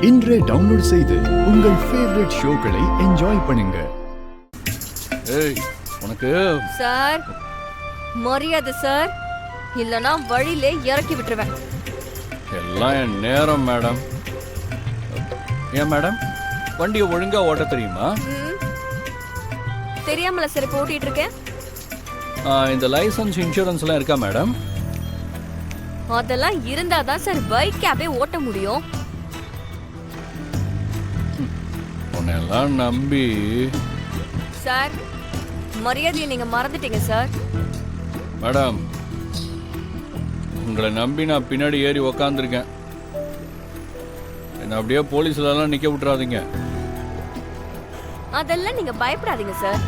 இன்றே டவுன்லோட் செய்து உங்கள் ஃபேவரட் ஷோக்களை என்ஜாய் பண்ணுங்க. ஏய் உனக்கு சார் மரியாதை சார், இல்லனா வழியிலே இறக்கி விட்டுருவேன். எல்லாம் என் நேரம் மேடம். ஏன் மேடம் வண்டியை ஒழுங்கா ஓட்ட தெரியுமா? தெரியாமல சார் இப்போ ஓட்டிட்டு இருக்கேன். இந்த லைசன்ஸ் இன்சூரன்ஸ்லாம் இருக்கா மேடம்? அதெல்லாம் இருந்தாதான் சார் பைக் கேபே ஓட்ட முடியும். உன்னெல்லாம் நம்பி சார் மரியாதையை நீங்க மறந்துட்டீங்க சார். மேடம் உங்களை நம்பி நான் பின்னாடி ஏறி உக்காந்துருக்கேன். என்ன அப்படியே போலீஸ்லாம் நிக்க விட்டுறாதீங்க. அதெல்லாம் நீங்க பயப்படாதீங்க சார்.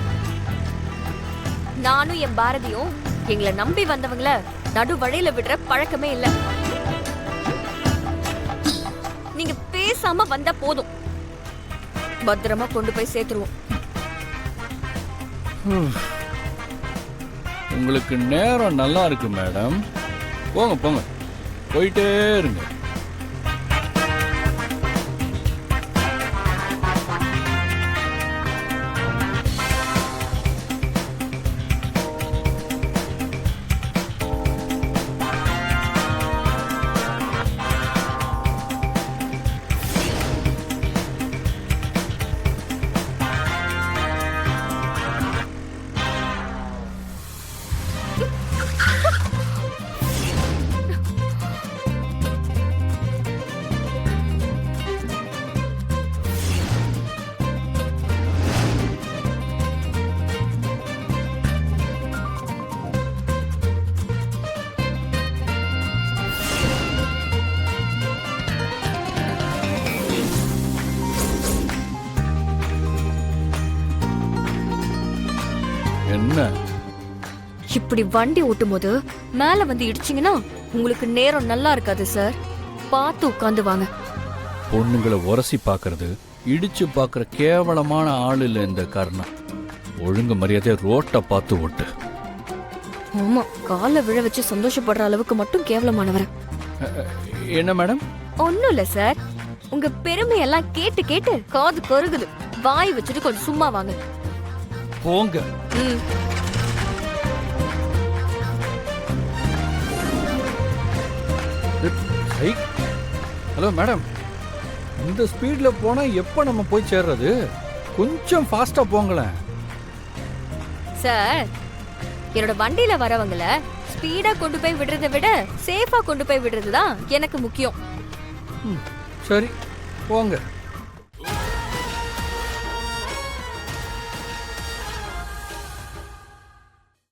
நானும் என் பாரதியும் எங்களை நம்பி வந்தவங்கள நடு வழியில விடுற பழக்கமே இல்ல. நீங்க பேசாம வந்தா போதும், பத்திரமா கொண்டு போய் சேர்த்துருவோம். உங்களுக்கு நேரம் நல்லா இருக்கு மேடம். போங்க போங்க, போயிட்டே இருங்க. என்ன இப்படி வண்டி ஓட்டும் போது மேல வந்து இடிச்சீங்கன்னா உங்களுக்கு நேரம் நல்லா இருக்காது சார். பார்த்து உட்கார்ந்து வாங்க. பொண்ணுங்களை உரசி பாக்குறது, இடிச்சு பாக்குற கேவலமான ஆள் இல்ல இந்த கர்ணா. ஒழுங்கு மரியாதையா ரோட்டை பார்த்து ஓட்டு. ஆமா, காலை விழ வச்சு சந்தோஷப்படுற அளவுக்கு மட்டும் கேவலமானவர. என்ன மேடம்? ஒண்ணும் இல்ல சார், உங்க பெருமையெல்லாம் கேட்டு கேட்டு காது கருகுது. வாய் வச்சுட்டு கொஞ்சம் சும்மா வாங்க. போங்க. ஹலோ மேடம், இந்த ஸ்பீட்ல போனா எப்ப நம்ம போய் சேர்றது? கொஞ்சம் ஃபாஸ்டா போங்களேன். சார், என்னோட வண்டியில வரவங்கள ஸ்பீடா கொண்டு போய் விடுறதை விட சேஃபா கொண்டு போய் விடுறதுதான் எனக்கு முக்கியம். சரி போங்க.